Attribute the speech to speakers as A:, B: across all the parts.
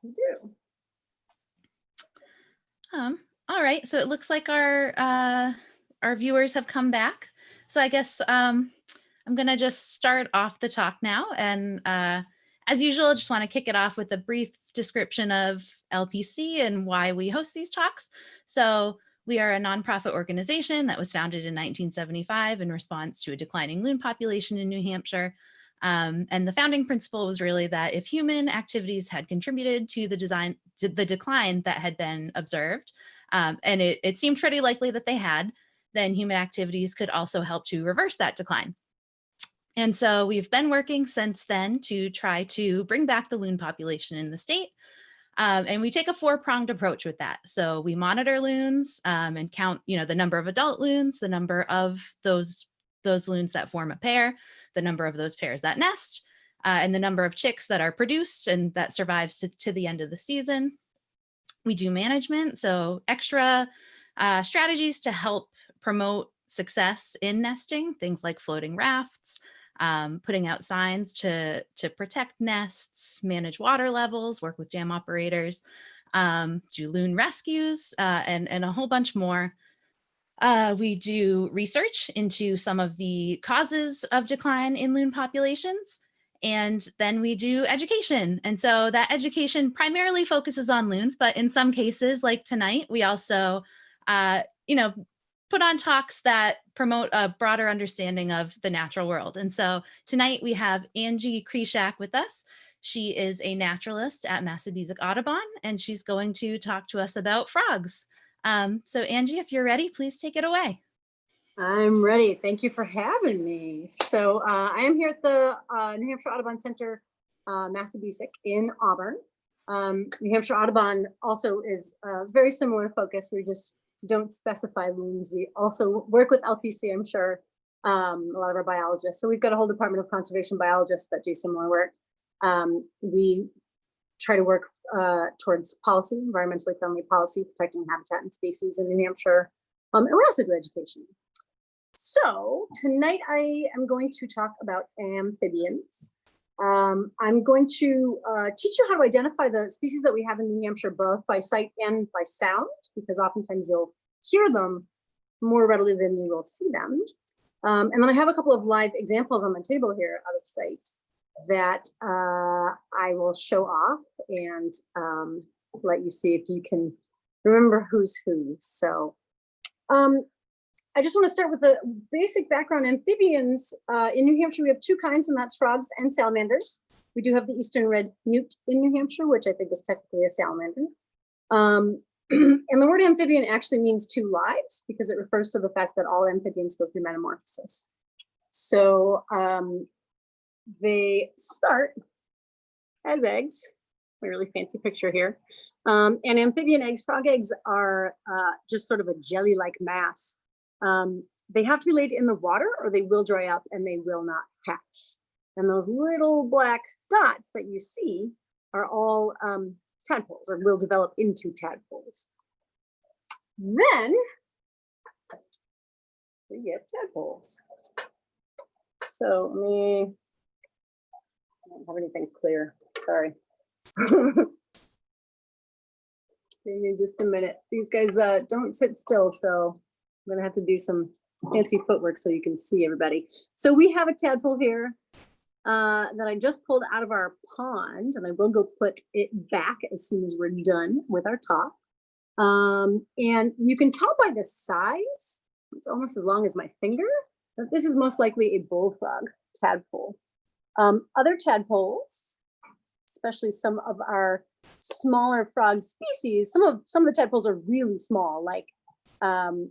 A: We do.
B: All right, so it looks like our viewers have come back. So I guess I'm gonna just start off the talk now, and as usual, I just want to kick it off with a brief description of LPC and why we host these talks. So we are a nonprofit organization that was founded in 1975 in response to a declining loon population in New Hampshire. And the founding principle was really that if human activities had contributed to the decline that had been observed, and it seemed pretty likely that they had, then human activities could also help to reverse that decline. And so we've been working since then to try to bring back the loon population in the state. And we take a four-pronged approach with that. So we monitor loons and count, the number of adult loons, the number of those loons that form a pair, the number of those pairs that nest, and the number of chicks that are produced and that survives to the end of the season. We do management, so extra strategies to help promote success in nesting, things like floating rafts, putting out signs to protect nests, manage water levels, work with dam operators, do loon rescues, and a whole bunch more. We do research into some of the causes of decline in loon populations, and then we do education. And so that education primarily focuses on loons, but in some cases, like tonight, we also, put on talks that promote a broader understanding of the natural world. And so tonight we have Angie Krishak with us. She is a naturalist at Massapequa Audubon, and she's going to talk to us about frogs. So Angie, if you're ready, please take it away.
A: I'm ready. Thank you for having me. So I am here at the New Hampshire Audubon Center, Massapequa in Auburn. New Hampshire Audubon also is a very similar focus. We just don't specify loons. We also work with LPC, I'm sure, a lot of our biologists. So we've got a whole department of conservation biologists that do similar work. We try to work towards policy, environmentally friendly policy, protecting habitat and species in New Hampshire. And we also do education. So tonight I am going to talk about amphibians. I'm going to teach you how to identify the species that we have in New Hampshire, both by sight and by sound, because oftentimes you'll hear them more readily than you will see them. And then I have a couple of live examples on the table here out of sight that I will show off and let you see if you can remember who's who. So I just want to start with the basic background. Amphibians in New Hampshire, we have two kinds, and that's frogs and salamanders. We do have the eastern red newt in New Hampshire, which I think is technically a salamander. And the word amphibian actually means two lives because it refers to the fact that all amphibians go through metamorphosis. So they start as eggs, a really fancy picture here. And amphibian eggs, frog eggs, are just sort of a jelly-like mass. They have to be laid in the water or they will dry up and they will not hatch. And those little black dots that you see are all tadpoles, or will develop into tadpoles. Then we get tadpoles. So I don't have anything clear, sorry. Give me just a minute. These guys don't sit still, so I'm gonna have to do some fancy footwork so you can see everybody. So we have a tadpole here that I just pulled out of our pond, and I will go put it back as soon as we're done with our talk. And you can tell by the size, it's almost as long as my finger, that this is most likely a bullfrog tadpole. Other tadpoles, especially some of our smaller frog species, some of the tadpoles are really small, like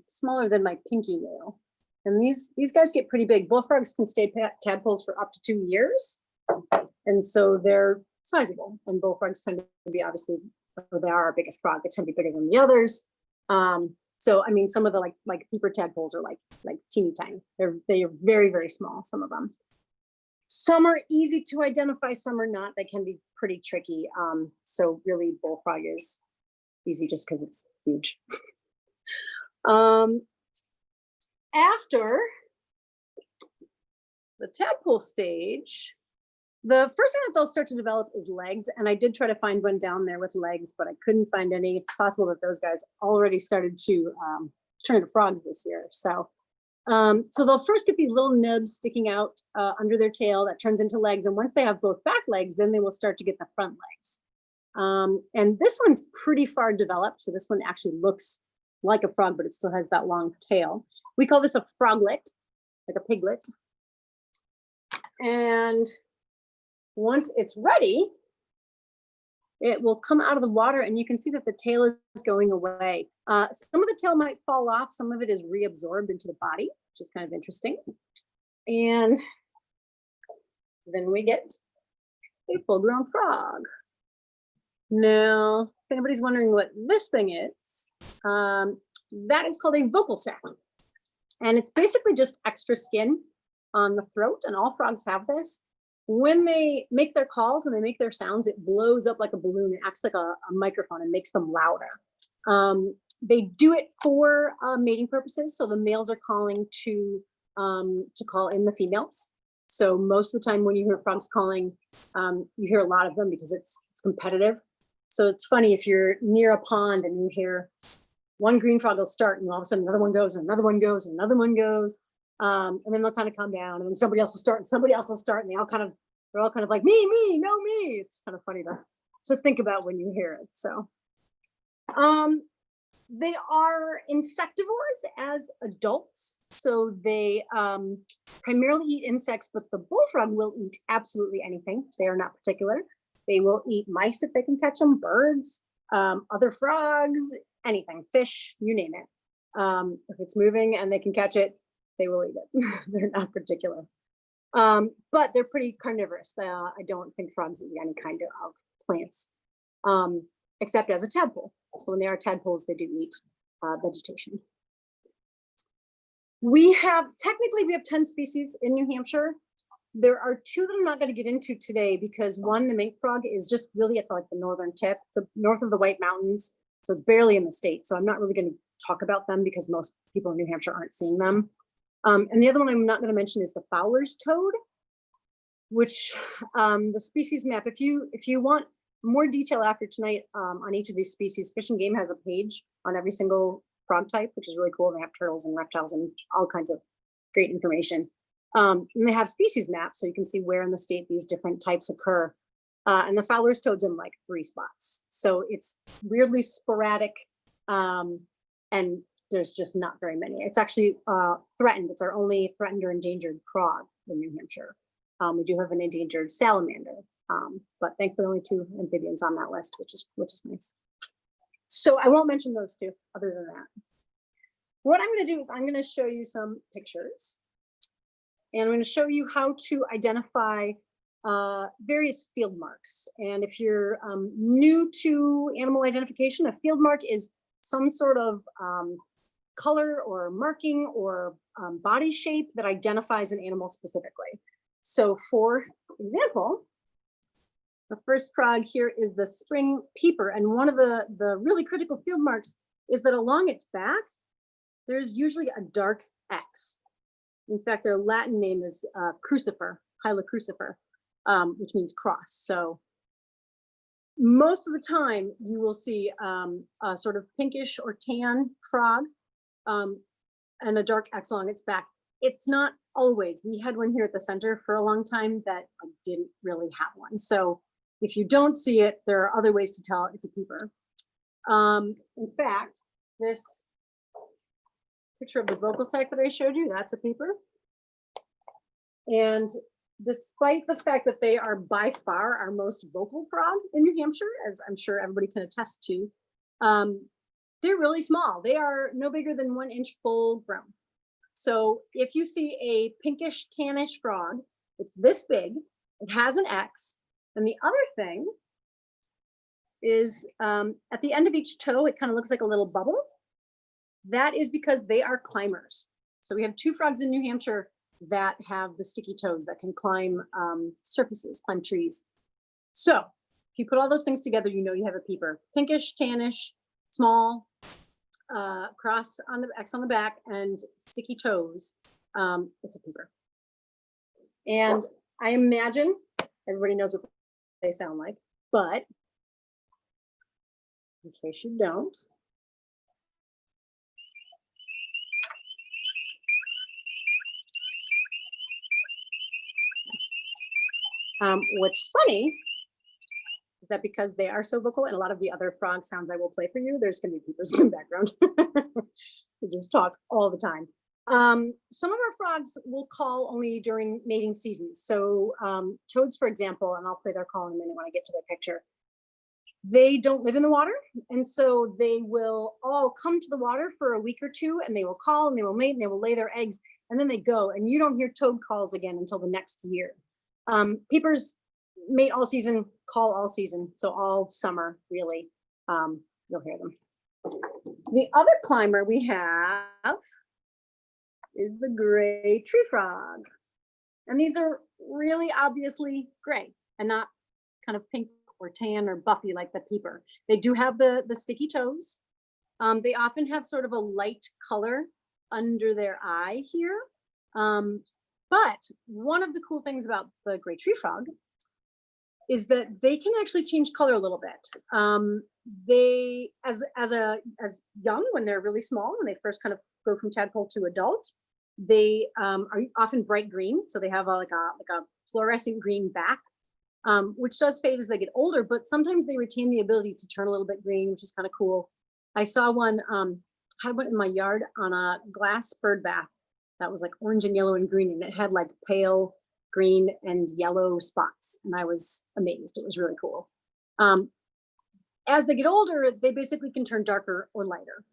A: smaller than my pinky nail. And these guys get pretty big. Bullfrogs can stay tadpoles for up to 2 years. And so they're sizable. And bullfrogs tend to be, obviously, they are our biggest frog. They tend to be bigger than the others. So I mean, some of the like Peeper tadpoles are like teeny tiny. They are very, very small, some of them. Some are easy to identify, some are not. They can be pretty tricky. So really bullfrog is easy just because it's huge. After the tadpole stage, The first thing that they'll start to develop is legs, and I did try to find one down there with legs, but I couldn't find any. It's possible that those guys already started to turn into frogs this year. So they'll first get these little nubs sticking out under their tail that turns into legs, and once they have both back legs, then they will start to get the front legs. And this one's pretty far developed, so this one actually looks like a frog, but it still has that long tail. We call this a froglet, like a piglet. And once it's ready, it will come out of the water, and you can see that the tail is going away. Some of the tail might fall off. Some of it is reabsorbed into the body, which is kind of interesting. And then we get a full-grown frog. Now, if anybody's wondering what this thing is, that is called a vocal sac. And it's basically just extra skin on the throat, and all frogs have this. When they make their calls and they make their sounds, it blows up like a balloon. It acts like a microphone and makes them louder. They do it for mating purposes. So the males are calling to call in the females. So most of the time when you hear frogs calling, you hear a lot of them because it's competitive. So it's funny if you're near a pond and you hear one green frog will start, and all of a sudden another one goes, and another one goes, and another one goes. And then they'll kind of calm down, and then somebody else will start, and somebody else will start, and they're all kind of like me, no me. It's kind of funny to think about when you hear it. So they are insectivores as adults. So they primarily eat insects, but the bullfrog will eat absolutely anything. They are not particular. They will eat mice if they can catch them, birds, other frogs, anything, fish, you name it. If it's moving and they can catch it, they will eat it. They're not particular. But they're pretty carnivorous. I don't think frogs eat any kind of plants, except as a tadpole. So when they are tadpoles, they do eat vegetation. We have 10 species in New Hampshire. There are 2 that I'm not going to get into today because one, the mink frog, is just really at the northern tip. It's north of the White Mountains, so it's barely in the state. So I'm not really going to talk about them because most people in New Hampshire aren't seeing them. And the other one I'm not going to mention is the Fowler's toad, which the species map, if you want more detail after tonight on each of these species, Fish and Game has a page on every single frog type, which is really cool. They have turtles and reptiles and all kinds of great information. And they have species maps, so you can see where in the state these different types occur. And the Fowler's toad's in like 3 spots. So it's weirdly sporadic, and there's just not very many. It's actually threatened. It's our only threatened or endangered frog in New Hampshire. We do have an endangered salamander, but thankfully only 2 amphibians on that list, which is nice. So I won't mention those 2 other than that. What I'm going to do is I'm going to show you some pictures, and I'm going to show you how to identify various field marks. And if you're new to animal identification, a field mark is some sort of color or marking or body shape that identifies an animal specifically. So for example, the first frog here is the spring peeper. And one of the really critical field marks is that along its back, there's usually a dark X. In fact, their Latin name is crucifer, hyla crucifer, which means cross. So most of the time you will see a sort of pinkish or tan frog and a dark X along its back. It's not always. We had one here at the center for a long time that didn't really have one. So if you don't see it, there are other ways to tell it's a peeper. In fact, this picture of the vocal sac that I showed you, that's a peeper. And despite the fact that they are by far our most vocal frog in New Hampshire, as I'm sure everybody can attest to, they're really small. They are no bigger than 1 inch full grown. So if you see a pinkish tannish frog, it's this big, it has an X. And the other thing is at the end of each toe, it kind of looks like a little bubble. That is because they are climbers. So we have 2 frogs in New Hampshire that have the sticky toes that can climb surfaces, climb trees. So if you put all those things together, you know you have a peeper. Pinkish, tannish, small, cross on the X on the back, and sticky toes. It's a peeper. And I imagine Everybody knows what they sound like, but in case you don't, what's funny is that because they are so vocal and a lot of the other frog sounds I will play for you, there's going to be peepers in the background. They just talk all the time. Some of our frogs will call only during mating seasons. So toads, for example, and I'll play their call in a minute when I get to their picture. They don't live in the water, and so they will all come to the water for a week or two, and they will call and they will mate and they will lay their eggs, and then they go, and you don't hear toad calls again until the next year. Peepers mate all season, call all season, so all summer really. You'll hear them. The other climber we have is the gray tree frog, and these are really obviously gray and not kind of pink or tan or buffy like the peeper. They do have the sticky toes. They often have sort of a light color under their eye here. But one of the cool things about the gray tree frog is that they can actually change color a little bit. They, as young, when they're really small, when they first kind of go from tadpole to adult, they are often bright green. So they have like a fluorescent green back. Which does fade as they get older, but sometimes they retain the ability to turn a little bit green, which is kind of cool. I saw one, had one in my yard on a glass bird bath that was like orange and yellow and green, and it had like pale green and yellow spots, and I was amazed. It was really cool. As they get older, they basically can turn darker or lighter.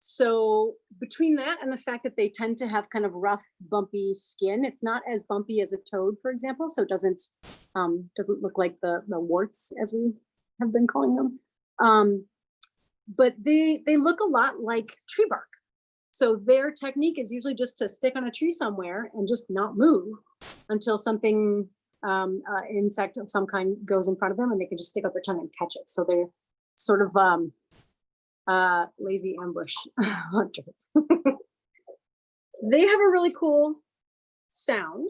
A: So between that and the fact that they tend to have kind of rough, bumpy skin, it's not as bumpy as a toad, for example, so it doesn't look like the warts, as we have been calling them. But they look a lot like tree bark. So their technique is usually just to stick on a tree somewhere and just not move until something, insect of some kind goes in front of them, and they can just stick out their tongue and catch it. So they're sort of lazy ambush hunters. They have a really cool sound,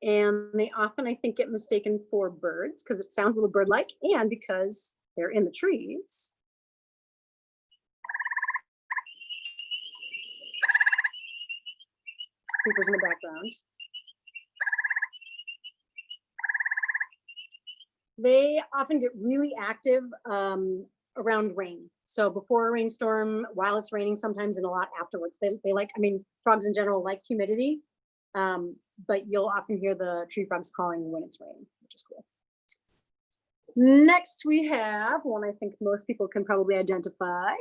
A: and they often, I think, get mistaken for birds because it sounds a little bird-like, and because they're in the trees. Peepers in the background. They often get really active around rain. So before a rainstorm, while it's raining sometimes, and a lot afterwards. They like, I mean, frogs in general like humidity, but you'll often hear the tree frogs calling when it's raining, which is cool. Next we have one I think most people can probably identify,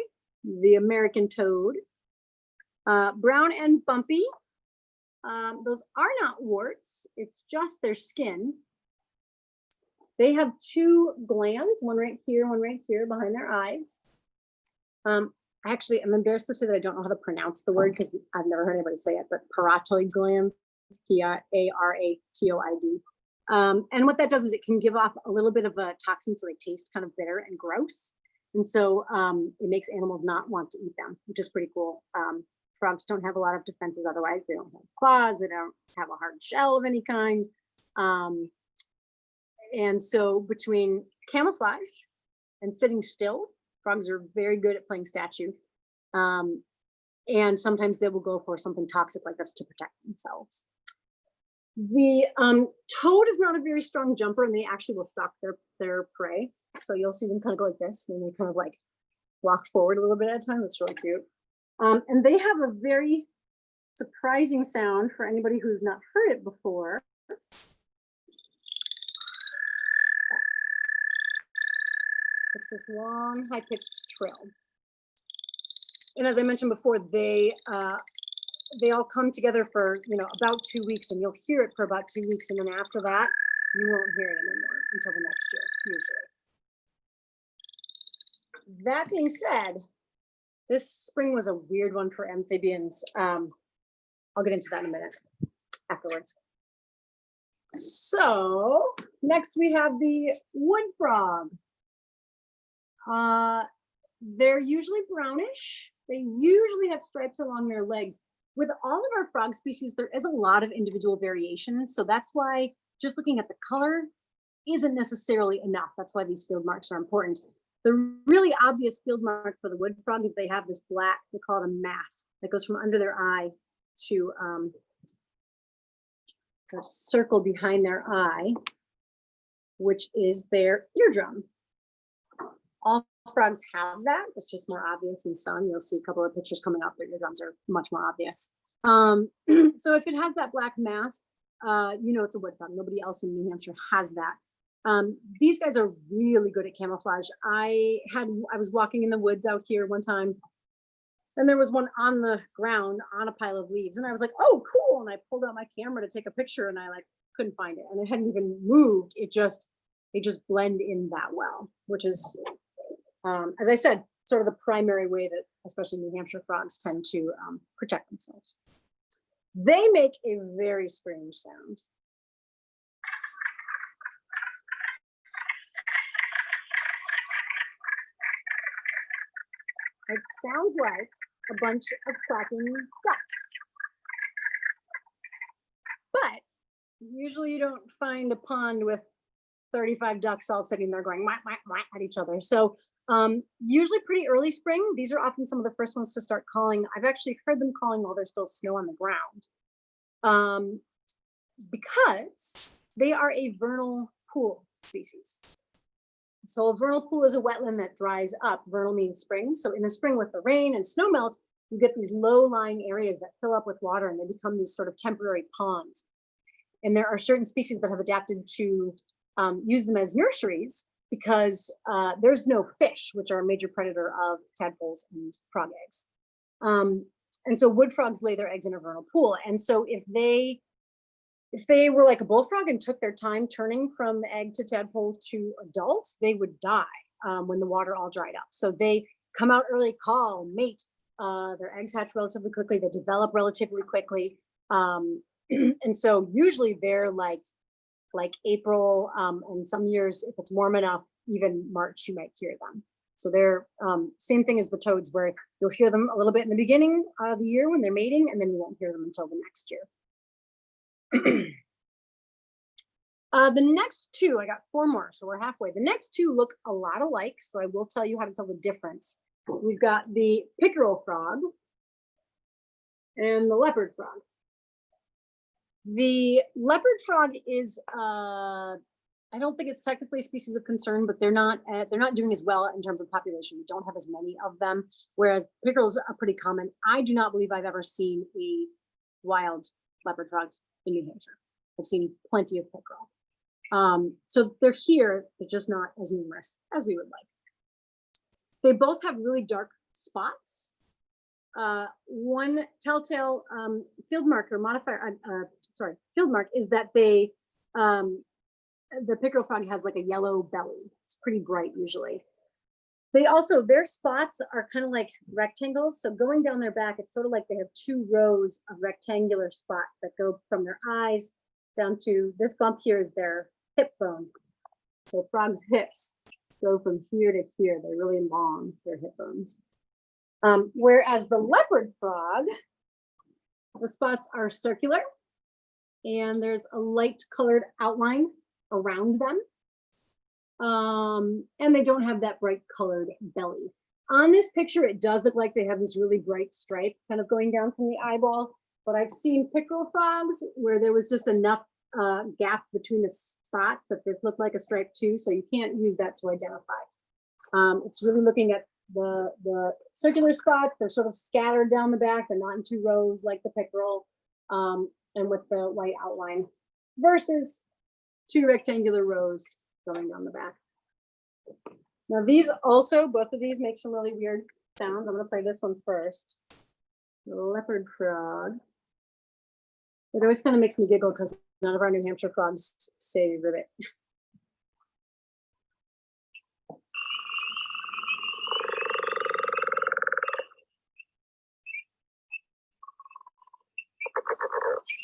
A: the American toad. Brown and bumpy. Those are not warts, it's just their skin. They have two glands, one right here behind their eyes. Actually, I'm embarrassed to say that I don't know how to pronounce the word because I've never heard anybody say it, but paratoid glands, P-A-R-A-T-O-I-D. And what that does is it can give off a little bit of a toxin, so they taste kind of bitter and gross. And so it makes animals not want to eat them, which is pretty cool. Frogs don't have a lot of defenses otherwise. They don't have claws, they don't have a hard shell of any kind. And so between camouflage and sitting still, frogs are very good at playing statue. And sometimes they will go for something toxic like this to protect themselves. The toad is not a very strong jumper, and they actually will stalk their prey. So you'll see them kind of go like this, and they kind of like walk forward a little bit at a time. It's really cute. And they have a very surprising sound for anybody who's not heard it before. It's this long, high-pitched trill. And as I mentioned before, they all come together for about 2 weeks, and you'll hear it for about 2 weeks, and then after that, you won't hear it anymore until the next year, usually. That being said, this spring was a weird one for amphibians. I'll get into that in a minute afterwards. So next we have the wood frog. They're usually brownish. They usually have stripes along their legs. With all of our frog species, there is a lot of individual variation. So that's why just looking at the color isn't necessarily enough. That's why these field marks are important. The really obvious field mark for the wood frog is they have this black, they call it a mask, that goes from under their eye to that circle behind their eye, which is their eardrum. All frogs have that. It's just more obvious in some. You'll see a couple of pictures coming up. Their eardrums are much more obvious. So if it has that black mask, you know it's a wood frog. Nobody else in New Hampshire has that. These guys are really good at camouflage. I was walking in the woods out here one time, and there was one on the ground on a pile of leaves, and I was like, oh, cool. And I pulled out my camera to take a picture, and I like couldn't find it, and it hadn't even moved. They just blend in that well, which is, as I said, sort of the primary way that especially New Hampshire frogs tend to protect themselves. They make a very strange sound. It sounds like a bunch of quacking ducks. But usually you don't find a pond with 35 ducks all sitting there going whack, whack, whack at each other. So usually pretty early spring, these are often some of the first ones to start calling. I've actually heard them calling while there's still snow on the ground, because they are a vernal pool species. So a vernal pool is a wetland that dries up. Vernal means spring. So in the spring with the rain and snow melt, you get these low-lying areas that fill up with water, and they become these sort of temporary ponds. And there are certain species that have adapted to use them as nurseries because there's no fish, which are a major predator of tadpoles and frog eggs. And so wood frogs lay their eggs in a vernal pool. And so if they were like a bullfrog and took their time turning from egg to tadpole to adult, they would die when the water all dried up. So they come out early, call, mate. Their eggs hatch relatively quickly. They develop relatively quickly. And so usually they're like April, and some years, if it's warm enough, even March, you might hear them. So they're same thing as the toads, where you'll hear them a little bit in the beginning of the year when they're mating, and then you won't hear them until the next year. The next two, I got 4 more, so we're halfway. The next two look a lot alike, so I will tell you how to tell the difference. We've got the pickerel frog and the leopard frog. The leopard frog is, I don't think it's technically a species of concern, but they're not doing as well in terms of population. We don't have as many of them, whereas pickerels are pretty common. I do not believe I've ever seen a wild leopard frog in New Hampshire. I've seen plenty of pickerel. So they're here, they're just not as numerous as we would like. They both have really dark spots. One telltale field mark is that the pickerel frog has like a yellow belly. It's pretty bright usually. Their spots are kind of like rectangles. So going down their back, it's sort of like they have 2 rows of rectangular spots that go from their eyes down to this bump here is their hip bone. So frogs' hips go from here to here. They're really long, their hip bones. Whereas the leopard frog, the spots are circular and there's a light colored outline around them. And they don't have that bright colored belly. On this picture, it does look like they have this really bright stripe kind of going down from the eyeball, but I've seen pickerel frogs where there was just enough gap between the spots that this looked like a stripe too, so you can't use that to identify. It's really looking at the circular spots. They're sort of scattered down the back. They're not in 2 rows like the pickerel, and with the white outline versus 2 rectangular rows going down the back. Now these also, both of these make some really weird sounds. I'm going to play this one first. The leopard frog. It always kind of makes me giggle because none of our New Hampshire frogs say ribbit.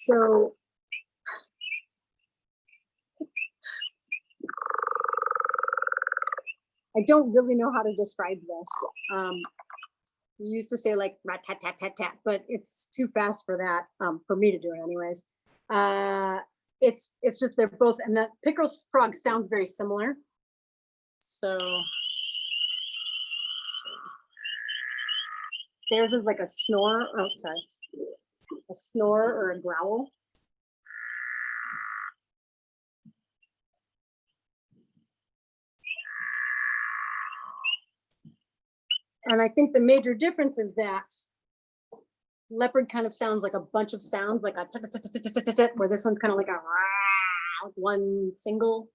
A: So I don't really know how to describe this. We used to say like rat tat tat tat tat, but it's too fast for that, for me to do it anyways. it's just they're both, and that pickerel frog sounds very similar. So theirs is like a snore, oh sorry, a snore or a growl. And I think the major difference is that leopard kind of sounds like a bunch of sounds, like a where this one's kind of like a one single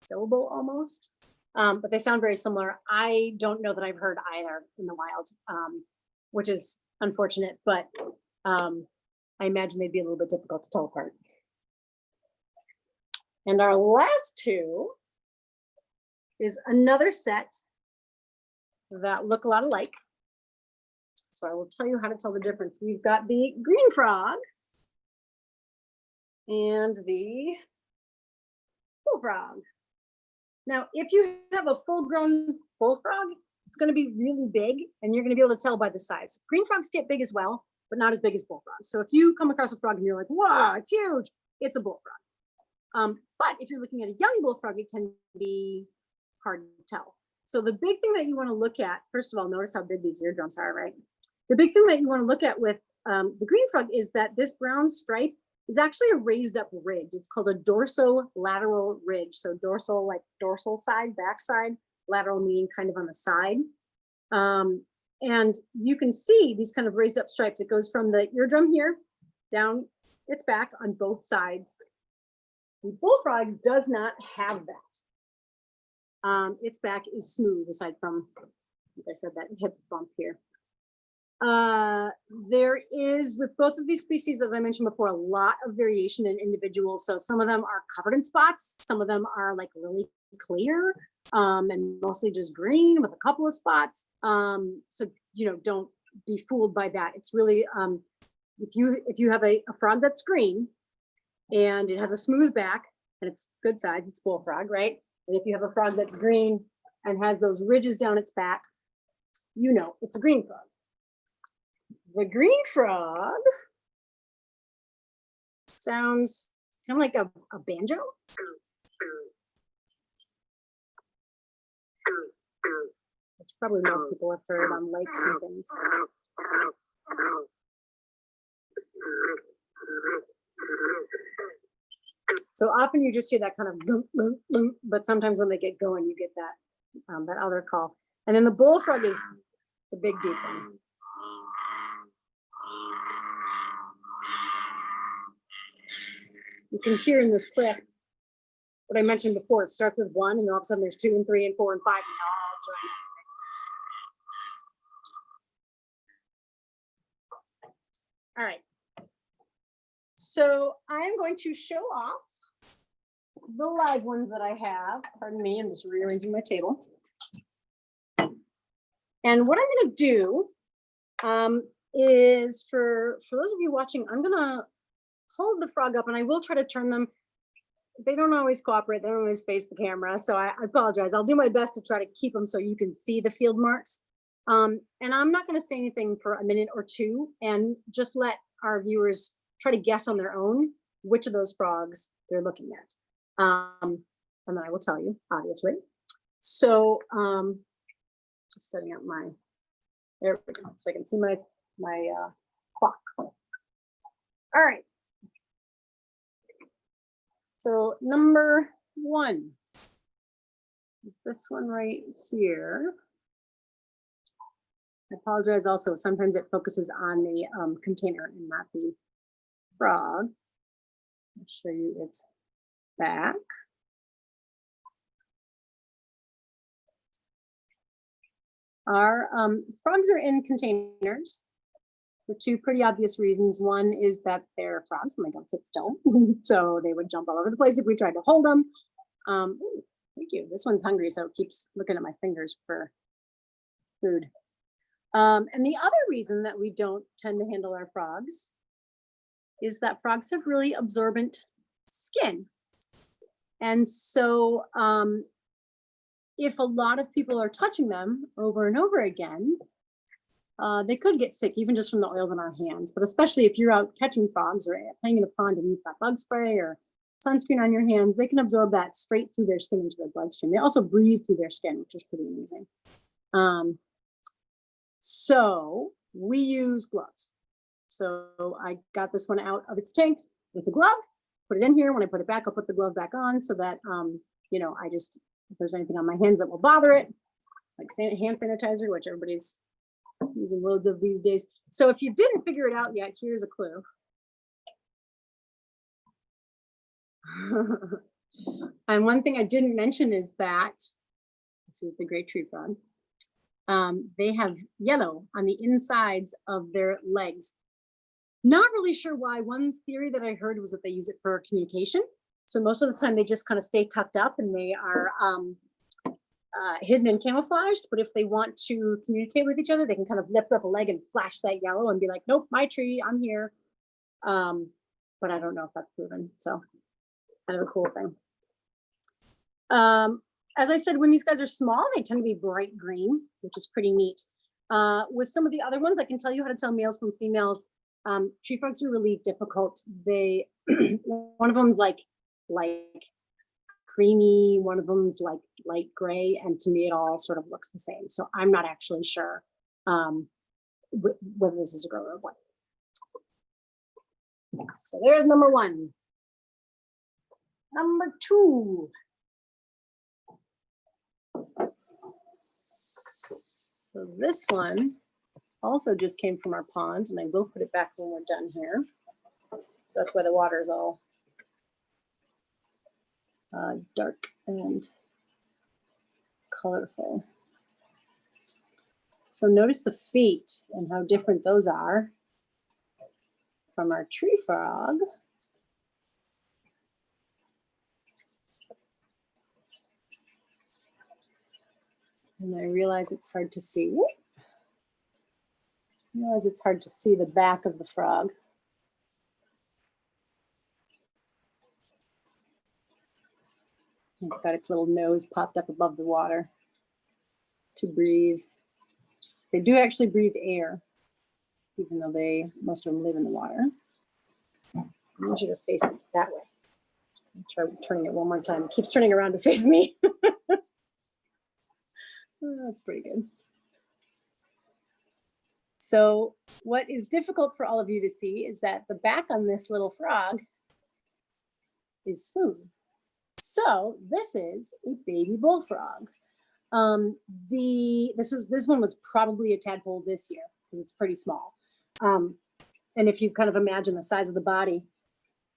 A: syllable almost. But they sound very similar. I don't know that I've heard either in the wild, which is unfortunate, but I imagine they'd be a little bit difficult to tell apart. And our last two is another set that look a lot alike. So I will tell you how to tell the difference. We've got the green frog and the bullfrog. Now, if you have a full-grown bullfrog, it's going to be really big, and you're going to be able to tell by the size. Green frogs get big as well, but not as big as bullfrogs. So if you come across a frog and you're like, "Wow, it's huge," it's a bullfrog. But if you're looking at a young bullfrog, it can be hard to tell. So the big thing that you want to look at, first of all, notice how big these eardrums are, right? The big thing that you want to look at with the green frog is that this brown stripe is actually a raised up ridge. It's called a dorsolateral ridge. So dorsal, like dorsal side, back side, lateral meaning kind of on the side. And you can see these kind of raised up stripes. It goes from the eardrum here down its back on both sides. The bullfrog does not have that. Its back is smooth aside from, like I said, that hip bump here. There is, with both of these species, as I mentioned before, a lot of variation in individuals. So some of them are covered in spots, some of them are like really clear, and mostly just green with a couple of spots. So don't be fooled by that. It's really if you have a frog that's green and it has a smooth back and it's good sides, it's bullfrog, right? And if you have a frog that's green and has those ridges down its back, it's a green frog. The green frog sounds kind of like a banjo. Which probably most people have heard on lakes and things. So often you just hear that kind of boom, boom, but sometimes when they get going, you get that other call. And then the bullfrog is the big deep one. You can hear in this clip what I mentioned before. It starts with one, and all of a sudden there's 2 and 3 and 4 and 5, and all join. All right. So I'm going to show off the live ones that I have. Pardon me, I'm just rearranging my table. And what I'm going to do is for those of you watching, I'm going to hold the frog up, and I will try to turn them. They don't always cooperate. They don't always face the camera. So I apologize. I'll do my best to try to keep them so you can see the field marks. And I'm not going to say anything for a minute or two, and just let our viewers try to guess on their own which of those frogs they're looking at. And then I will tell you, obviously. So just setting up my, there we go, so I can see my clock. All right. So number 1 is this one right here. I apologize also, sometimes it focuses on the container and not the frog. I'll show you its back. Our frogs are in containers for 2 pretty obvious reasons. One is that they're frogs and they don't sit still. So they would jump all over the place if we tried to hold them. Ooh, thank you. This one's hungry, so it keeps looking at my fingers for food. And the other reason that we don't tend to handle our frogs is that frogs have really absorbent skin. And so if a lot of people are touching them over and over again, they could get sick even just from the oils on our hands. But especially if you're out catching frogs or playing in a pond and you've got bug spray or sunscreen on your hands, they can absorb that straight through their skin into their bloodstream. They also breathe through their skin, which is pretty amazing. So we use gloves. So I got this one out of its tank with a glove, put it in here. When I put it back, I'll put the glove back on so that, you know, if there's anything on my hands that will bother it, like hand sanitizer, which everybody's using loads of these days. So if you didn't figure it out yet, here's a clue. And one thing I didn't mention is that, this is the great tree frog, they have yellow on the insides of their legs. Not really sure why. One theory that I heard was that they use it for communication. So most of the time they just kind of stay tucked up and they are hidden and camouflaged. But if they want to communicate with each other, they can kind of lift up a leg and flash that yellow and be like, nope, my tree, I'm here. But I don't know if that's proven. So kind of a cool thing. As I said, when these guys are small, they tend to be bright green, which is pretty neat. With some of the other ones, I can tell you how to tell males from females. Tree frogs are really difficult. They, one of them's like creamy, one of them's like light gray, and to me it all sort of looks the same. So I'm not actually sure whether this is a girl or a boy. So there's number one. Number two. So this one also just came from our pond, and I will put it back when we're done here. So that's why the water is all dark and colorful. So notice the feet and how different those are from our tree frog. And I realize it's hard to see. I realize it's hard to see the back of the frog. It's got its little nose popped up above the water to breathe. They do actually breathe air, even though most of them live in the water. I want you to face it that way. I'll try turning it one more time. It keeps turning around to face me. That's pretty good. So what is difficult for all of you to see is that the back on this little frog is smooth. So this is a baby bullfrog. This one was probably a tadpole this year because it's pretty small. And if you kind of imagine the size of the body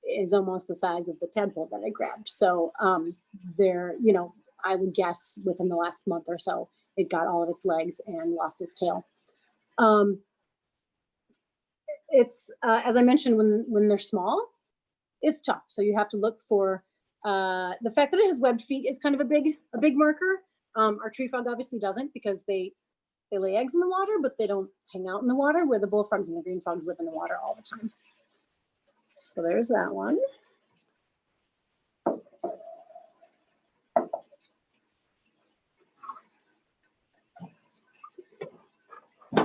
A: is almost the size of the tadpole that I grabbed. So they're, you know, I would guess within the last month or so, it got all of its legs and lost its tail. It's, as I mentioned, when they're small, it's tough. So you have to look for, the fact that it has webbed feet is kind of a big marker. Our tree frog obviously doesn't because they lay eggs in the water, but they don't hang out in the water, where the bullfrogs and the green frogs live in the water all the time. So there's that one.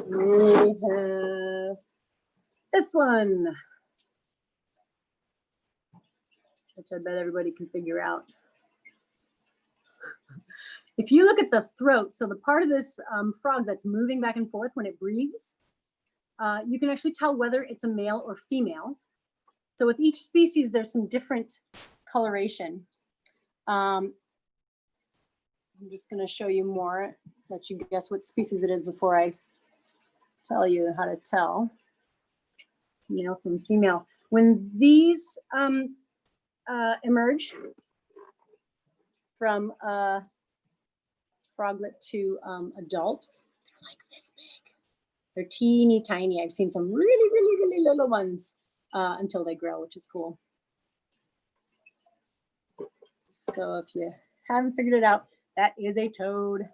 A: We have this one, which I bet everybody can figure out. If you look at the throat, so the part of this frog that's moving back and forth when it breathes, you can actually tell whether it's a male or female. So with each species, there's some different coloration. I'm just going to show you more, let you guess what species it is before I tell you how to tell male from female. When these emerge from froglet to adult, they're like this big. They're teeny tiny. I've seen some really, really, really little ones until they grow, which is cool. So if you haven't figured it out, that is a toad.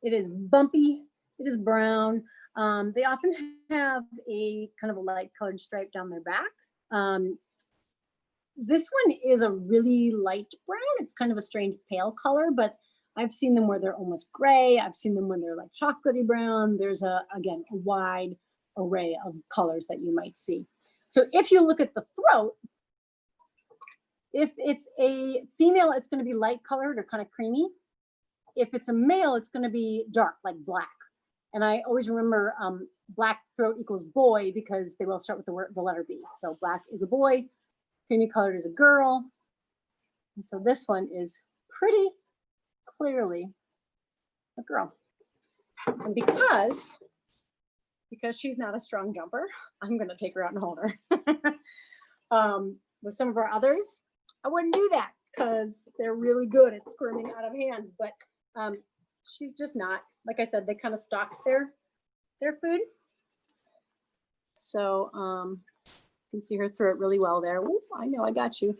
A: It is bumpy. It is brown. They often have a kind of a light colored stripe down their back. This one is a really light brown. It's kind of a strange pale color, but I've seen them where they're almost gray. I've seen them when they're like chocolatey brown. There's again, a wide array of colors that you might see. So if you look at the throat, If it's a female, it's going to be light colored or kind of creamy. If it's a male, it's going to be dark, like black. And I always remember black throat equals boy because they will start with the letter B. So black is a boy, creamy colored is a girl. And so this one is pretty clearly a girl. And because she's not a strong jumper, I'm going to take her out and hold her. With some of our others, I wouldn't do that because they're really good at squirming out of hands, but she's just not. Like I said, they kind of stalk their food. So you can see her throat really well there. Ooh, I know, I got you.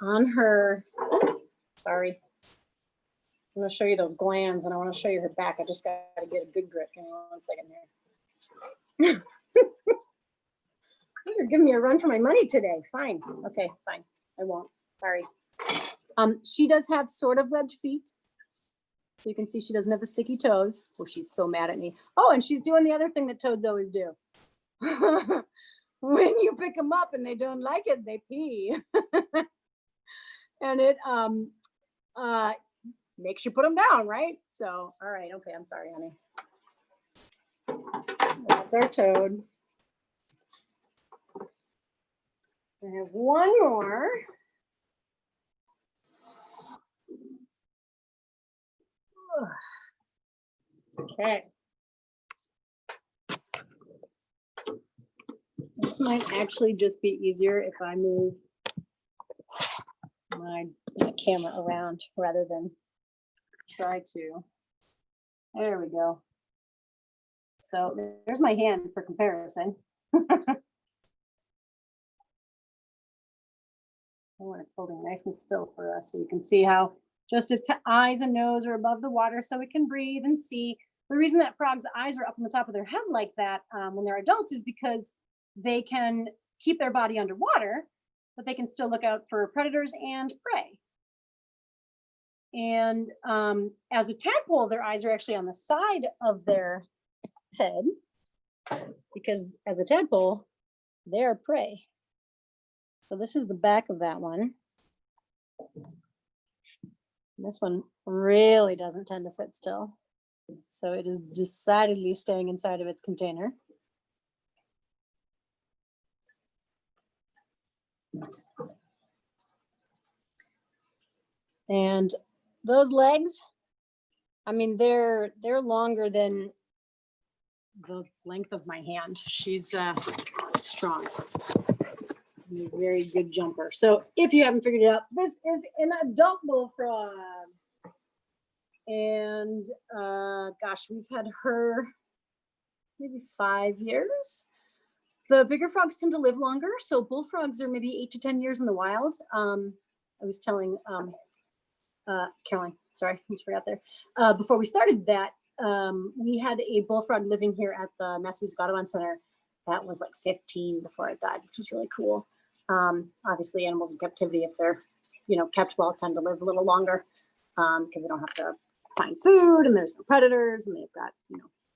A: On her, sorry. I'm going to show you those glands and I want to show you her back. I just got to get a good grip. Hang on 1 second here. You're giving me a run for my money today. Fine. Okay, fine. I won't. Sorry. She does have sort of webbed feet. So you can see she doesn't have the sticky toes. Oh, she's so mad at me. Oh, and she's doing the other thing that toads always do. When you pick them up and they don't like it, they pee. And it makes you put them down, right? So, all right. Okay, I'm sorry, honey. That's our toad. I have one more. Okay. This might actually just be easier if I move my camera around rather than try to. There we go. So there's my hand for comparison. When it's holding nice and still for us, so you can see how just its eyes and nose are above the water so it can breathe and see. The reason that frogs' eyes are up on the top of their head like that when they're adults is because they can keep their body underwater, but they can still look out for predators and prey. And as a tadpole, their eyes are actually on the side of their head because as a tadpole, they're prey. So this is the back of that one. This one really doesn't tend to sit still. So it is decidedly staying inside of its container. And those legs, I mean, they're longer than the length of my hand. She's strong. A very good jumper. So if you haven't figured it out, this is an adult bullfrog. And gosh, we've had her maybe 5 years. The bigger frogs tend to live longer. So bullfrogs are maybe 8 to 10 years in the wild. I was telling Caroline, sorry, I forgot there. Before we started that, we had a bullfrog living here at the Massachusetts Audubon Center that was like 15 before it died, which was really cool. Obviously animals in captivity, if they're, kept well, tend to live a little longer because they don't have to find food and there's no predators and they've got,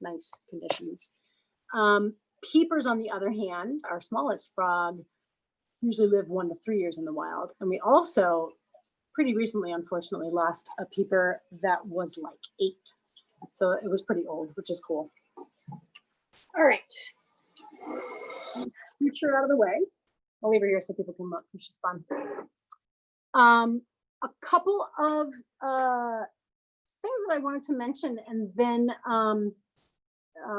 A: nice conditions. Peepers, on the other hand, our smallest frog, usually live 1 to 3 years in the wild. And we also pretty recently, unfortunately, lost a peeper that was like 8. So it was pretty old, which is cool. All right. Scoot her out of the way. I'll leave her here so people can look, which is fun. A couple of things that I wanted to mention, and then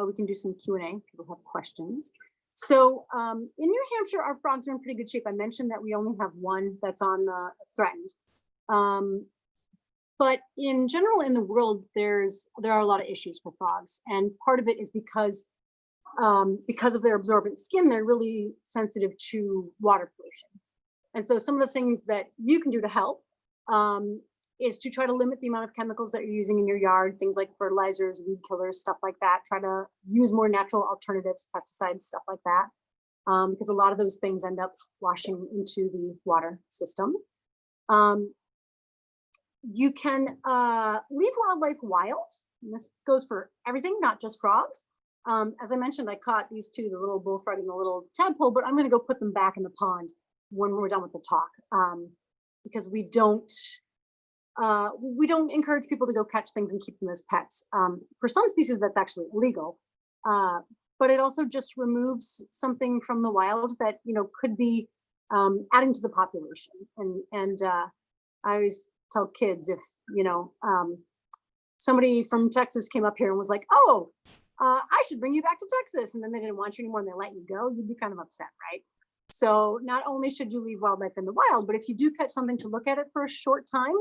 A: we can do some Q&A. People have questions. So in New Hampshire, our frogs are in pretty good shape. I mentioned that we only have one that's on the threatened. But in general, in the world, there are a lot of issues for frogs, and part of it is because of their absorbent skin, they're really sensitive to water pollution. And so some of the things that you can do to help is to try to limit the amount of chemicals that you're using in your yard, things like fertilizers, weed killers, stuff like that. Try to use more natural alternatives, pesticides, stuff like that, because a lot of those things end up washing into the water system. You can leave wildlife wild. And this goes for everything, not just frogs. As I mentioned, I caught these two, the little bullfrog and the little tadpole, but I'm going to go put them back in the pond when we're done with the talk, because we don't encourage people to go catch things and keep them as pets. For some species, that's actually illegal, but it also just removes something from the wild that could be adding to the population. And I always tell kids, if somebody from Texas came up here and was like, "Oh, I should bring you back to Texas," and then they didn't want you anymore and they let you go, you'd be kind of upset, right? So not only should you leave wildlife in the wild, but if you do catch something to look at it for a short time,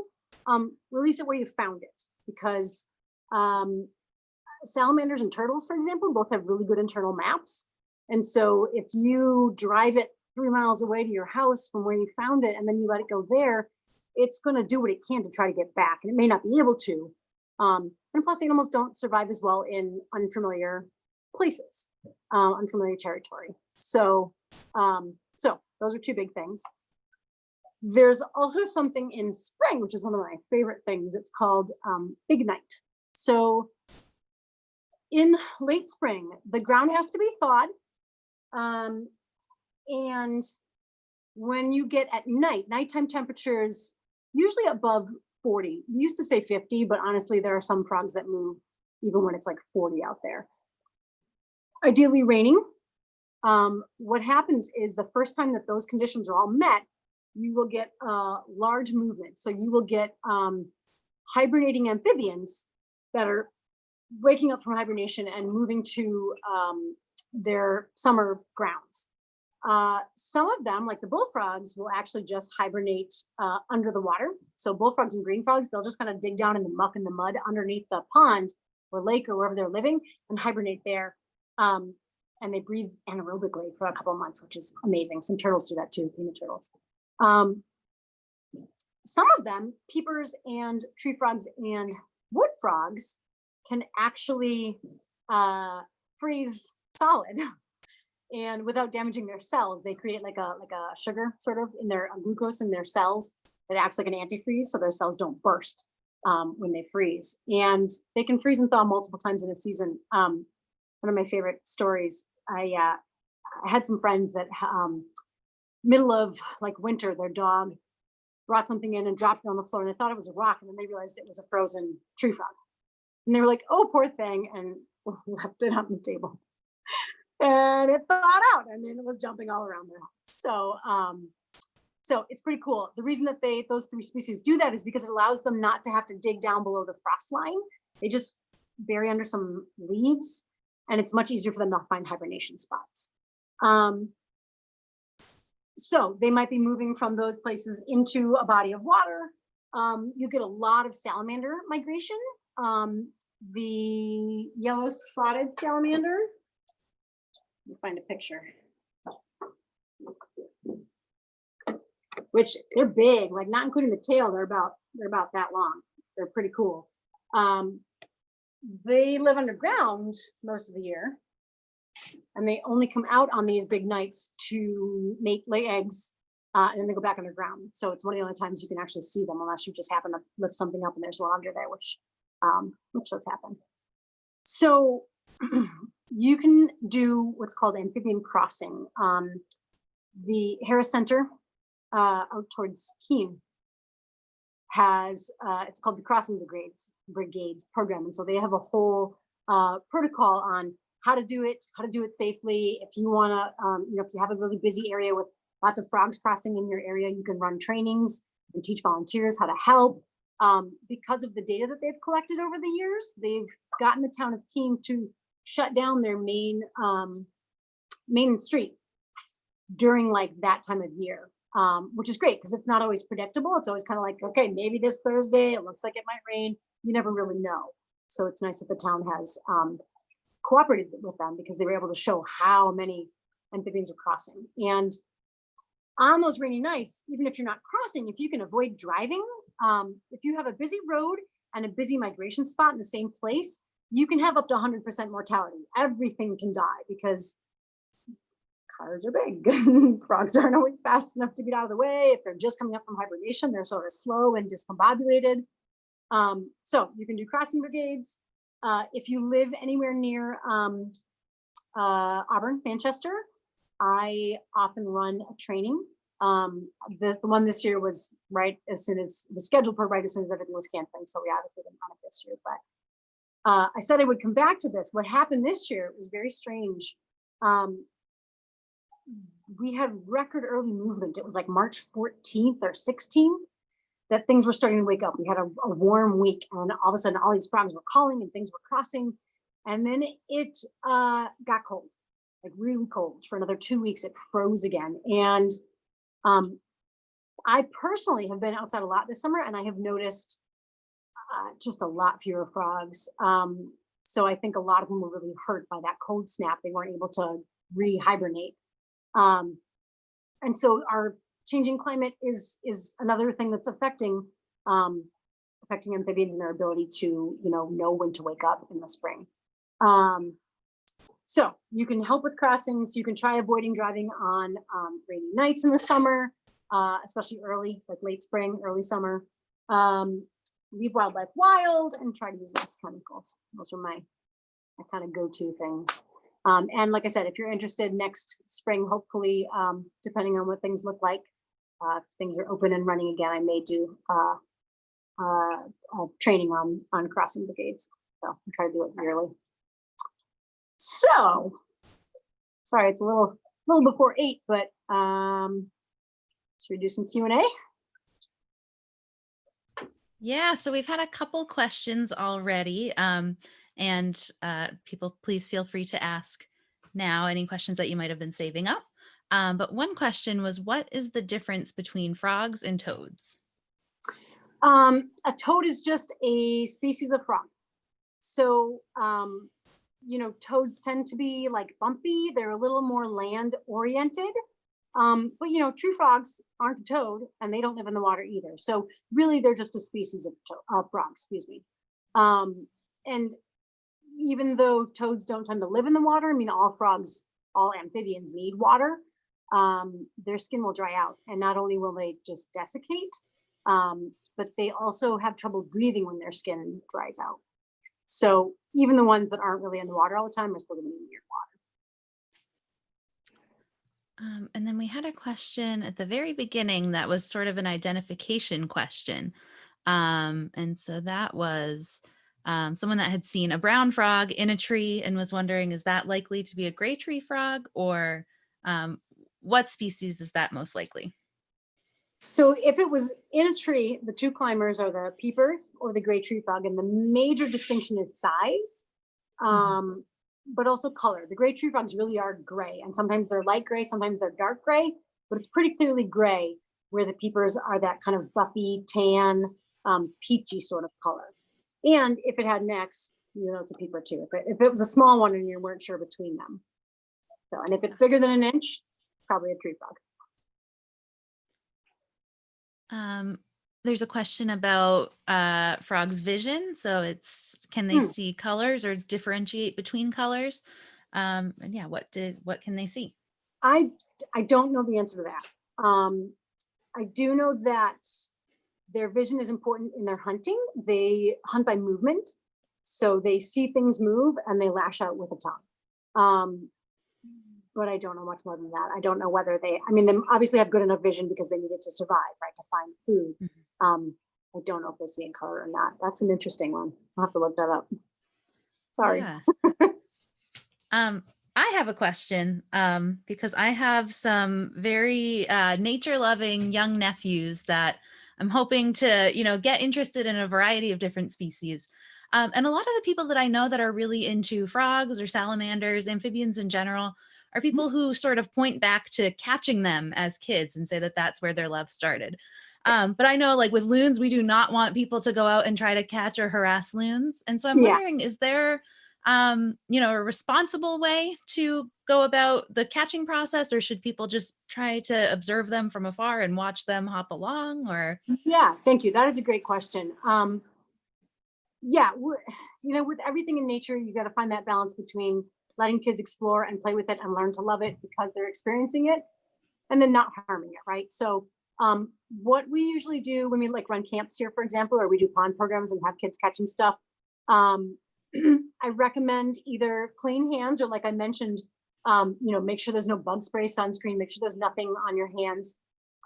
A: release it where you found it, because salamanders and turtles, for example, both have really good internal maps. And so if you drive it 3 miles away to your house from where you found it, and then you let it go there, it's going to do what it can to try to get back, and it may not be able to. And plus, animals don't survive as well in unfamiliar places, unfamiliar territory. So those are two big things. There's also something in spring, which is one of my favorite things. It's called Big Night. So in late spring, the ground has to be thawed. And when you get at nighttime temperatures, usually above 40. We used to say 50, but honestly, there are some frogs that move even when it's like 40 out there. Ideally raining. What happens is the first time that those conditions are all met, you will get large movements. So you will get hibernating amphibians that are waking up from hibernation and moving to their summer grounds. Some of them, like the bullfrogs, will actually just hibernate under the water. So bullfrogs and green frogs, they'll just kind of dig down in the muck and the mud underneath the pond or lake or wherever they're living and hibernate there. And they breathe anaerobically for a couple of months, which is amazing. Some turtles do that too, peanut turtles. Some of them, peepers and tree frogs and wood frogs, can actually freeze solid. And without damaging their cells, they create like a sugar sort of in their glucose in their cells that acts like an antifreeze, so their cells don't burst when they freeze. And they can freeze and thaw multiple times in a season. One of my favorite stories, I had some friends that middle of like winter, their dog brought something in and dropped it on the floor, and they thought it was a rock, and then they realized it was a frozen tree frog. And they were like, "Oh, poor thing," and left it on the table. And it thawed out, and then it was jumping all around their house. So it's pretty cool. The reason that those three species do that is because it allows them not to have to dig down below the frost line. They just bury under some leaves, and it's much easier for them to find hibernation spots. So they might be moving from those places into a body of water. You get a lot of salamander migration. The yellow spotted salamander. Let me find a picture. Which they're big, like not including the tail, they're about that long. They're pretty cool. They live underground most of the year, and they only come out on these big nights to lay eggs, and then they go back underground. So it's one of the only times you can actually see them, unless you just happen to lift something up and there's one under there, which does happen. So you can do what's called amphibian crossing. The Harris Center out towards Keene has it's called the Crossing Brigades program, and so they have a whole protocol on how to do it safely. If you want to, if you have a really busy area with lots of frogs crossing in your area, you can run trainings and teach volunteers how to help. Because of the data that they've collected over the years, they've gotten the town of Keene to shut down their main street during like that time of year, which is great because it's not always predictable. It's always kind of like, okay, maybe this Thursday, it looks like it might rain. You never really know. So it's nice that the town has cooperated with them because they were able to show how many amphibians are crossing. And on those rainy nights, even if you're not crossing, if you can avoid driving, if you have a busy road and a busy migration spot in the same place, you can have up to 100% mortality. Everything can die because cars are big. Frogs aren't always fast enough to get out of the way. If they're just coming up from hibernation, they're sort of slow and discombobulated. So you can do crossing brigades. If you live anywhere near Auburn, Manchester, I often run a training The one this year was right as soon as the schedule for right as soon as everything was canceling. So we obviously didn't run it this year, but I said I would come back to this. What happened this year was very strange. We had record early movement. It was like March 14th or 16th that things were starting to wake up. We had a warm week, and all of a sudden all these frogs were calling and things were crossing. And then it got cold, like really cold. For another 2 weeks, it froze again. And I personally have been outside a lot this summer, and I have noticed just a lot fewer frogs. So I think a lot of them were really hurt by that cold snap. They weren't able to re-hibernate. And so our changing climate is another thing that's affecting amphibians and their ability to know when to wake up in the spring. So you can help with crossings. You can try avoiding driving on rainy nights in the summer, especially early, like late spring, early summer. Leave wildlife wild and try to use less chemicals. Those are my kind of go-to things. And like I said, if you're interested next spring, hopefully, depending on what things look like, if things are open and running again, I may do training on crossing brigades. So I'll try to do it yearly. So, sorry, it's a little before 8, but should we do some Q&A?
B: Yeah, so we've had a couple questions already. And people, please feel free to ask now any questions that you might have been saving up. But one question was, what is the difference between frogs and toads?
A: A toad is just a species of frog. So, toads tend to be like bumpy. They're a little more land oriented. But true frogs aren't a toad, and they don't live in the water either. So really, they're just a species of frog, excuse me. And even though toads don't tend to live in the water, I mean, all amphibians need water. Their skin will dry out, and not only will they just desiccate, but they also have trouble breathing when their skin dries out. So even the ones that aren't really in the water all the time are still going to need water.
B: And then we had a question at the very beginning that was sort of an identification question. And so that was someone that had seen a brown frog in a tree and was wondering, is that likely to be a gray tree frog, or what species is that most likely?
A: So if it was in a tree, the two climbers are the Peeper or the gray tree frog, and the major distinction is size, but also color. The gray tree frogs really are gray, and sometimes they're light gray, sometimes they're dark gray, but it's pretty clearly gray, where the Peepers are that kind of buffy, tan, peachy sort of color. And if it had necks, it's a Peeper too. If it was a small one and you weren't sure between them. So, and if it's bigger than an inch, probably a tree frog.
B: There's a question about frogs' vision. So can they see colors or differentiate between colors? And yeah, what can they see?
A: I don't know the answer to that. I do know that their vision is important in their hunting. They hunt by movement. So they see things move and they lash out with a tongue. But I don't know much more than that. I don't know whether they obviously have good enough vision because they needed to survive, right, to find food. I don't know if they see in color or not. That's an interesting one. I'll have to look that up. Sorry.
B: Yeah. I have a question because I have some very nature-loving young nephews that I'm hoping to, get interested in a variety of different species. And a lot of the people that I know that are really into frogs or salamanders, amphibians in general, are people who sort of point back to catching them as kids and say that that's where their love started. But I know, like with loons, we do not want people to go out and try to catch or harass loons. And so I'm wondering, is there, a responsible way to go about the catching process, or should people just try to observe them from afar and watch them hop along? Or
A: yeah, thank you. That is a great question. With everything in nature, you got to find that balance between letting kids explore and play with it and learn to love it because they're experiencing it, and then not harming it, right? So what we usually do when we run camps here, for example, or we do pond programs and have kids catching stuff, I recommend either clean hands or, like I mentioned, make sure there's no bug spray, sunscreen, make sure there's nothing on your hands.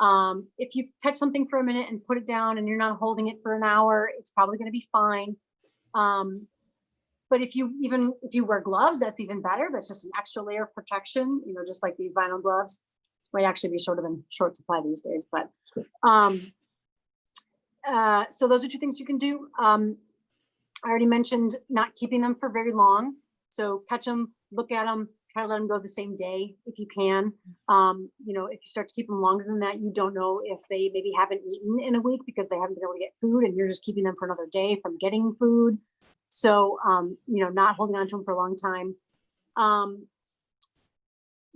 A: If you catch something for a minute and put it down and you're not holding it for an hour, it's probably going to be fine. But if you wear gloves, that's even better. That's just an extra layer of protection, just like these vinyl gloves. Might actually be sort of in short supply these days, but so those are two things you can do. I already mentioned not keeping them for very long. So catch them, look at them, try to let them go the same day if you can. If you start to keep them longer than that, you don't know if they maybe haven't eaten in a week because they haven't been able to get food and you're just keeping them for another day from getting food. So, not holding on to them for a long time.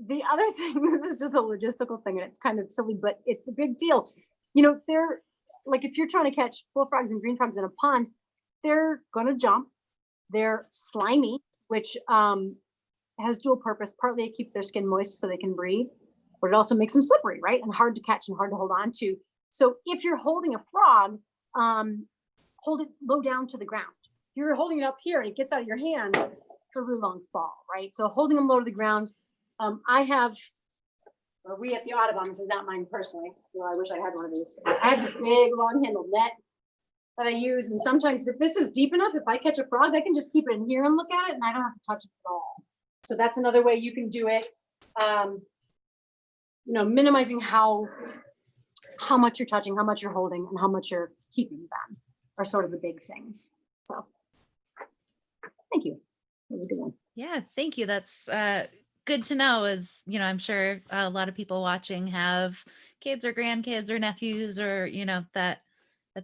A: The other thing, this is just a logistical thing and it's kind of silly, but it's a big deal. They're like, if you're trying to catch bullfrogs and green frogs in a pond, they're going to jump. They're slimy, which has dual purpose. Partly it keeps their skin moist so they can breathe, but it also makes them slippery, right? And hard to catch and hard to hold on to. So if you're holding a frog, hold it low down to the ground. If you're holding it up here and it gets out of your hand, it's a really long fall, right? So holding them low to the ground. We at the Audubon, this is not mine personally. I wish I had one of these. I have this big long handled net that I use. And sometimes if this is deep enough, if I catch a frog, I can just keep it in here and look at it and I don't have to touch it at all. So that's another way you can do it. Minimizing how much you're touching, how much you're holding, and how much you're keeping them are sort of the big things. So thank you. That was a good one.
B: Yeah, thank you. That's good to know. As I'm sure a lot of people watching have kids or grandkids or nephews or that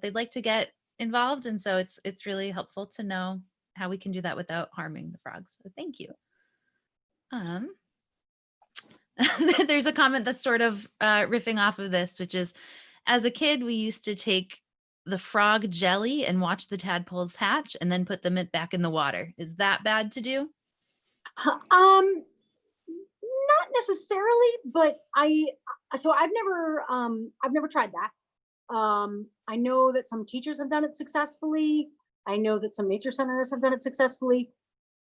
B: they'd like to get involved, and so it's really helpful to know how we can do that without harming the frogs. So thank you. There's a comment that's sort of riffing off of this, which is, as a kid, we used to take the frog jelly and watch the tadpoles hatch and then put them back in the water. Is that bad to do?
A: Not necessarily, but I've never tried that. I know that some teachers have done it successfully. I know that some nature centers have done it successfully.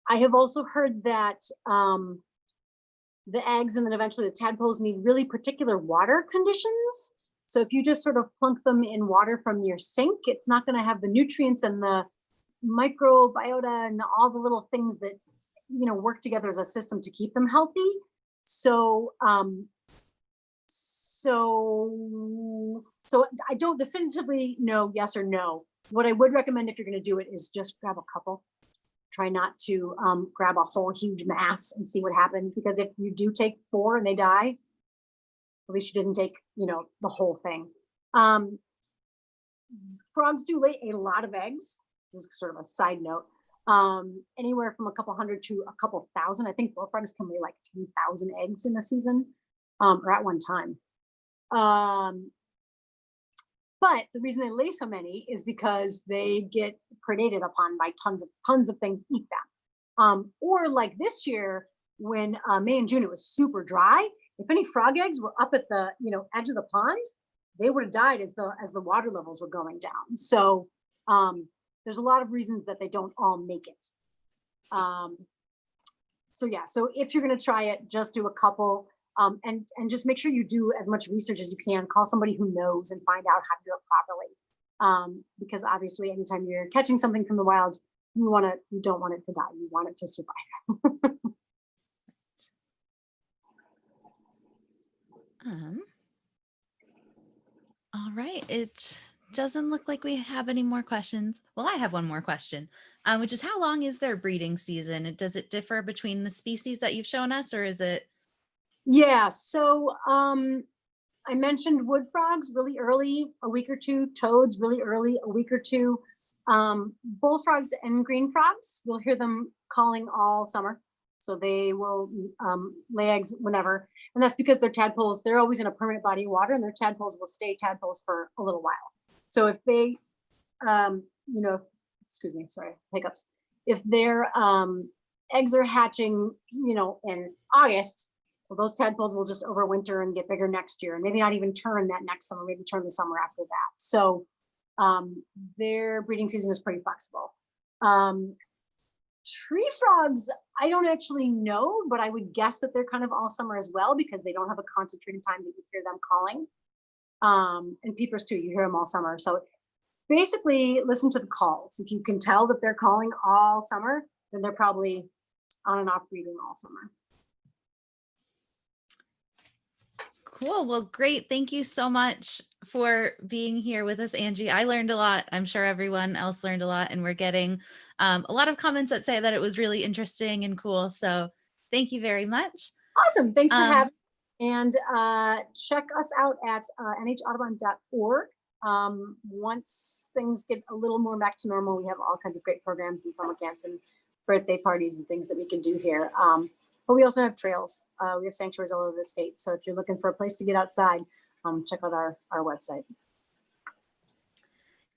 A: I have also heard that the eggs and then eventually the tadpoles need really particular water conditions. So if you just sort of plunk them in water from your sink, it's not going to have the nutrients and the microbiota and all the little things that work together as a system to keep them healthy. So so I don't definitively know yes or no. What I would recommend if you're going to do it is just grab a couple. Try not to grab a whole huge mass and see what happens, because if you do take 4 and they die, at least you didn't take the whole thing. Frogs do lay a lot of eggs. This is sort of a side note. Anywhere from a couple hundred to a couple thousand. I think bullfrogs can lay like 10,000 eggs in a season, or at one time. But the reason they lay so many is because they get predated upon by tons of things eat them. Or like this year when May and June, it was super dry. If any frog eggs were up at the edge of the pond, they would have died as the water levels were going down. So there's a lot of reasons that they don't all make it. So if you're going to try it, just do a couple. And just make sure you do as much research as you can. Call somebody who knows and find out how to do it properly. Because obviously, anytime you're catching something from the wild, you don't want it to die. You want it to survive.
B: All right. It doesn't look like we have any more questions. Well, I have one more question, which is, how long is their breeding season? Does it differ between the species that you've shown us, or is it?
A: Yeah, so I mentioned wood frogs really early, a week or two, toads really early, a week or two, bullfrogs and green frogs, you'll hear them calling all summer. So they will lay eggs whenever. And that's because they're tadpoles, they're always in a permanent body of water, and their tadpoles will stay tadpoles for a little while. So if they, excuse me, sorry, hiccups. If their eggs are hatching, in August, well, those tadpoles will just overwinter and get bigger next year, and maybe not even turn that next summer, maybe turn the summer after that. So their breeding season is pretty flexible. Tree frogs, I don't actually know, but I would guess that they're kind of all summer as well, because they don't have a concentrated time that you hear them calling. And peepers too, you hear them all summer. So basically listen to the calls. If you can tell that they're calling all summer, then they're probably on and off breeding all summer.
B: Cool. Well, great. Thank you so much for being here with us, Angie. I learned a lot. I'm sure everyone else learned a lot, and we're getting a lot of comments that say that it was really interesting and cool. So thank you very much.
A: Awesome. Thanks for having me. And check us out at nhaudubon.org. Once things get a little more back to normal, we have all kinds of great programs and summer camps and birthday parties and things that we can do here. But we also have trails. We have sanctuaries all over the state. So if you're looking for a place to get outside, check out our website.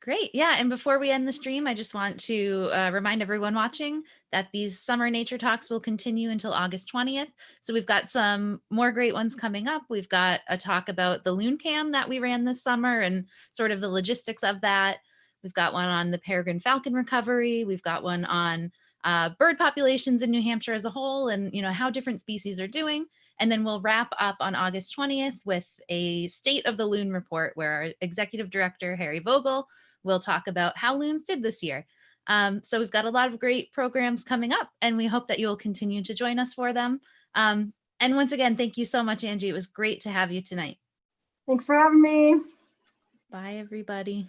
B: Great. Yeah. And before we end the stream, I just want to remind everyone watching that these summer nature talks will continue until August 20th. So we've got some more great ones coming up. We've got a talk about the loon cam that we ran this summer and sort of the logistics of that. We've got one on the peregrine falcon recovery. We've got one on bird populations in New Hampshire as a whole, and how different species are doing. And then we'll wrap up on August 20th with a State of the Loon report, where our executive director, Harry Vogel, will talk about how loons did this year. So we've got a lot of great programs coming up, and we hope that you'll continue to join us for them. And once again, thank you so much, Angie. It was great to have you tonight.
A: Thanks for having me.
B: Bye, everybody.